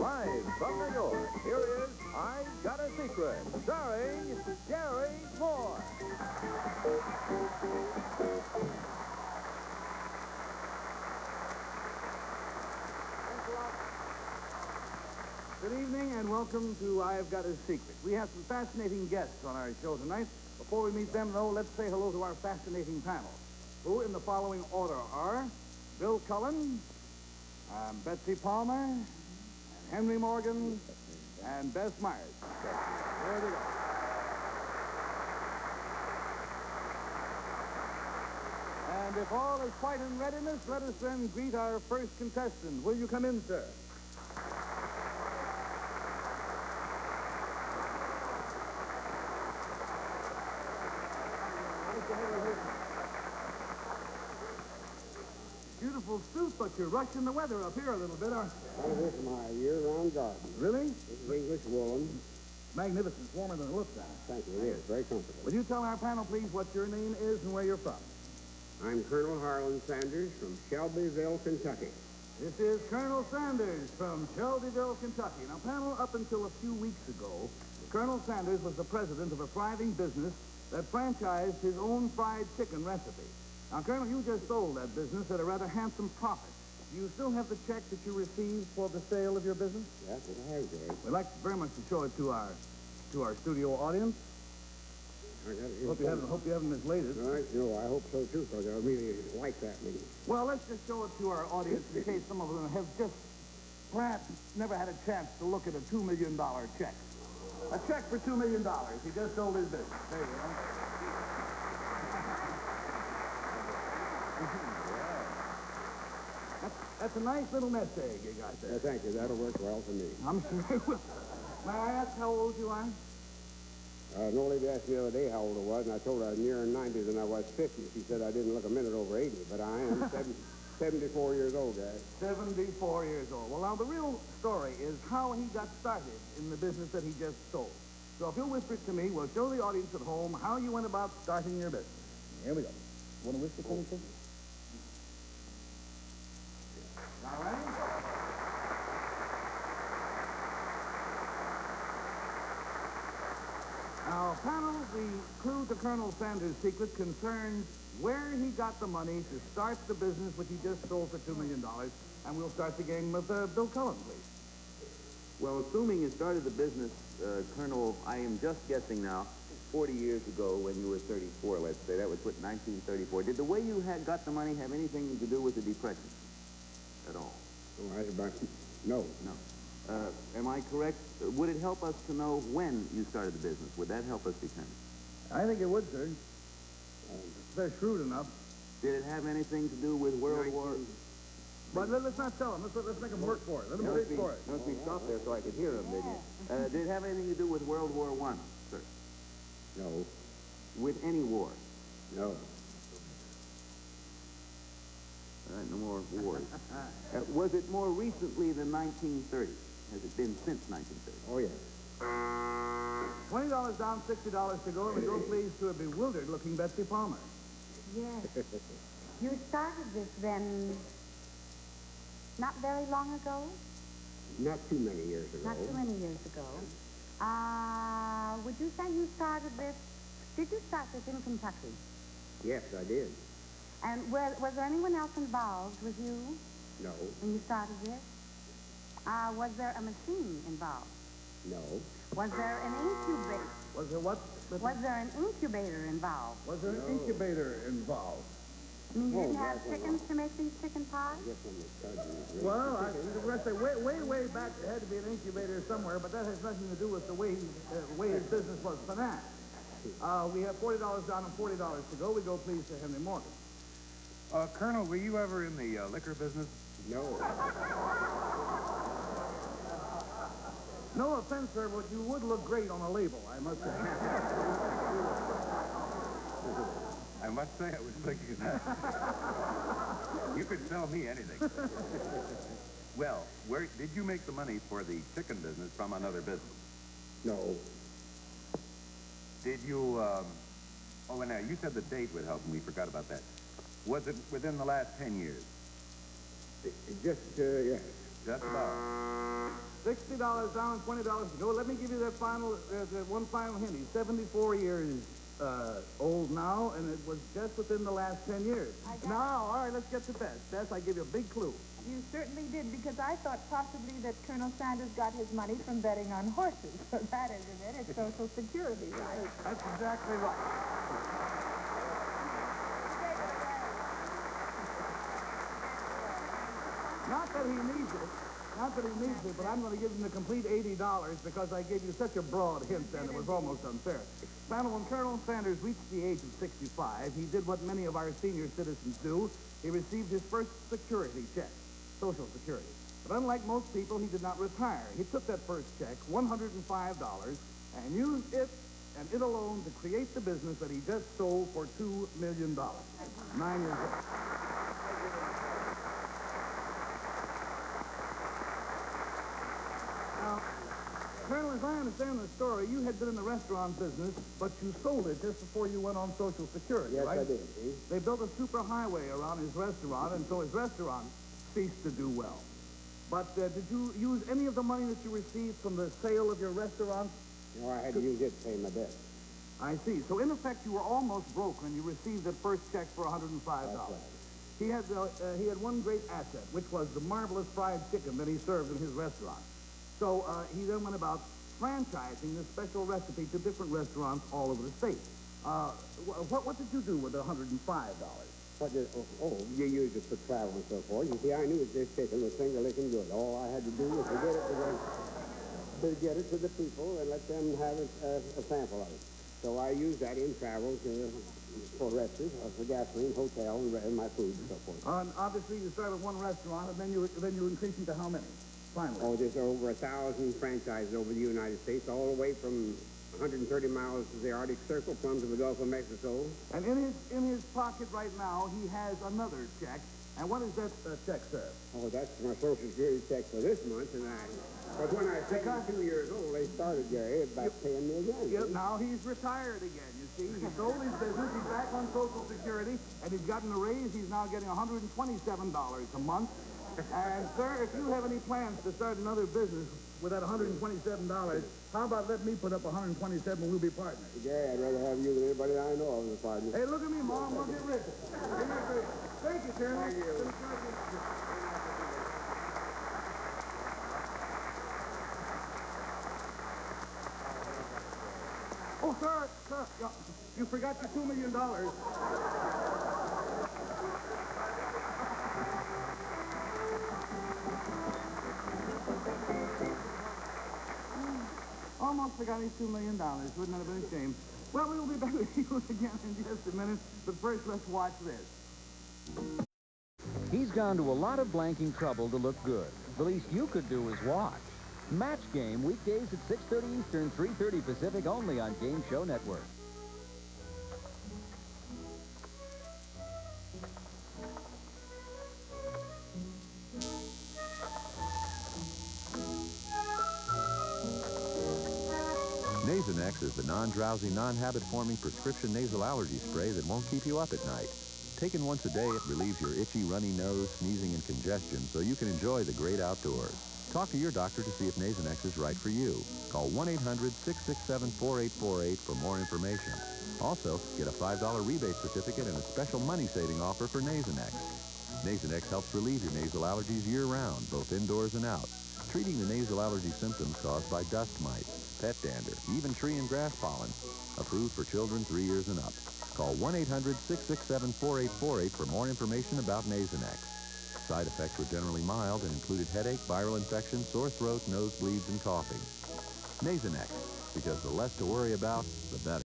Live from New York, here is I've Got a Secret, starring Jerry Moore. Good evening and welcome to I've Got a Secret. We have some fascinating guests on our show tonight. Before we meet them, though, let's say hello to our fascinating panel, who in the following order are Bill Cullen, Betsy Palmer, and Henry Morgan, and Bess Myers. There we go. And if all is quite in readiness, let us then greet our first contestant. Will you come in, sir? Beautiful suit, but you're rushing the weather up here a little bit, aren't you? Oh, this is my year-round garden. Really? This is English woolen. Magnificent. It's warmer than it looks like. Thank you. It is. Very comfortable. Will you tell our panel, please, what your name is and where you're from? I'm Colonel Col Sanders from Shelbyville, Kentucky. This is Colonel Sanders from Shelbyville, Kentucky. Now, panel, up until a few weeks ago, Colonel Sanders was the president of a thriving business that franchised his own fried chicken recipe. Now, Colonel, you just sold that business at a rather handsome profit. Do you still have the check that you received for the sale of your business? Yes, it has, Dave. We'd like very much to show it to our studio audience. Hope you haven't mislaid it. All right, I hope so, too, because I really like that meeting. Well, let's just show it to our audience in case some of them have just perhaps never had a chance to look at a $2 million check. A check for $2 million. He just sold his business. There you go. That's a nice little nest egg you got there. Thank you. That'll work well for me. I'm sure it will. May I ask how old you are? An old lady asked me the other day how old I was, and I told her I was nearer 90 than I was 50. She said I didn't look a minute over 80, but I am 74 years old, guys. 74 years old. Well, now, the real story is how he got started in the business that he just sold. So if you'll whisper it to me, we'll show the audience at home how you went about starting your business. Here we go. Want to whisper to me, too? All right. Now, panel, the clue to Colonel Sanders' secret concerns where he got the money to start the business which he just sold for $2 million. And we'll start the game with Bill Cullen, please. Well, assuming you started the business, Colonel, I am just guessing now, 40 years ago when you were 34, let's say. That was what, 1934. Did the way you got the money have anything to do with the Depression at all? Oh, that's about... No. No. Am I correct? Would it help us to know when you started the business? Would that help us determine? I think it would, sir. They're shrewd enough. Did it have anything to do with World War... But let's not tell them. Let's make them work for it. Let them dig for it. Notice me stop there so I could hear them, didn't you? Did it have anything to do with World War I, sir? No. With any war? No. All right, no more wars. Was it more recently than 1930? Has it been since 1930? Oh, yes. $20 down, $60 to go, and we go, please, to a bewildered-looking Betsy Palmer. Yes. You started this then not very long ago? Not too many years ago. Not too many years ago. Would you say you started this... Did you start this in Kentucky? Yes, I did. And was there anyone else involved with you No. when you started this? Was there a machine involved? No. Was there an incubator? Was there what? Was there an incubator involved? Was there an incubator involved? I mean, you didn't have that's chickens to make these chicken pies? I guess when the cousin was really Well, the rest say way back there had to be an incubator somewhere, but that has nothing to do with the way his business was financed. We have $40 down and $40 to go. We go, please, to Henry Morgan. Colonel, were you ever in the liquor business? No. No offense, sir, but you would look great on a label, I must say. I must say I was thinking of that. You could sell me anything. Well, where did you make the money for the chicken business from another business? No. Did you, oh, and now, you said the date would help, and we forgot about that. Was it within the last 10 years? Just, yes. Just about. $60 down and $20 to go. Let me give you that one final hint. He's 74 years old now, and it was just within the last 10 years. Now, all right, let's get to Bess. Bess, I give you a big clue. You certainly did, because I thought possibly that Colonel Sanders got his money from betting on horses. So that isn't it. It's Social Security, right? That's exactly right. Not that he needs it. Not that he needs it, but I'm going to give him the complete $80 because I gave you such a broad hint then it was almost unfair. Now, when Colonel Sanders reached the age of 65, he did what many of our senior citizens do. He received his first security check, Social Security. But unlike most people, he did not retire. He took that first check, $105, and used it and it alone to create the business that he just sold for $2 million. 9 years old. Now, Colonel, as I understand the story, you had been in the restaurant business, but you sold it just before you went on Social Security, Yes, right? I did, see? They built a superhighway around his restaurant, and so his restaurant ceased to do well. But did you use any of the money that you received from the sale of your restaurant? You know, I had to use it to pay my debt. I see. So, in effect, you were almost broke when you received that first check for $105. That's right. He had one great asset, which was the marvelous fried chicken that he served in his restaurant. So he then went about franchising this special recipe to different restaurants all over the state. What did you do with the $105? You used it for travel and so forth. You see, I knew that this chicken was finger-licking good. All I had to do was to get it to the people and let them have a sample of it. So I used that in travel for restaurants, for gasoline, hotel, and my food and so forth. And obviously, you started with one restaurant, and then you increased into how many? Finally. Oh, there's over 1,000 franchises over the United States, all the way from 130 miles to the Arctic Circle, plumb to the Gulf of Mexico. And in his pocket right now, he has another check. And what is that check, sir? Oh, that's my Social Security check for this month, but when I was 2 years old, they started, Gary, about paying me again. Yep, now he's retired again, you see. He sold his business, he's back on Social Security, and he's gotten a raise. He's now getting $127 a month. And, sir, if you have any plans to start another business with that $127, how about let me put up $127 and we'll be partners? Gary, I'd rather have you than anybody I know of as a partner. Hey, look at me, Mom. We'll get rich. Thank you, Colonel. Thank you. Oh, sir, you forgot your $2 million. Almost forgot his $2 million. Wouldn't that have been a shame? Well, we'll be back with you again in just a minute, but first let's watch this. He's gone to a lot of blanking trouble to look good. The least you could do is watch. Match Game, weekdays at 6:30 Eastern, 3:30 Pacific, only on Game Show Network. Nasonex is the non-drowsy, non-habit-forming prescription nasal allergy spray that won't keep you up at night. Taken once a day, it relieves your itchy, runny nose, sneezing, and congestion so you can enjoy the great outdoors. Talk to your doctor to see if Nasonex is right for you. Call 1-800-667-4848 for more information. Also, get a $5 rebate certificate and a special money-saving offer for Nasonex. Nasonex helps relieve your nasal allergies year-round, both indoors and out, treating the nasal allergy symptoms caused by dust mites, pet dander, even tree and grass pollen. Approved for children 3 years and up. Call 1-800-667-4848 for more information about Nasonex. Side effects were generally mild and included headache, viral infection, sore throat, nosebleeds, and coughing. Nasonex, because the less to worry about, the better.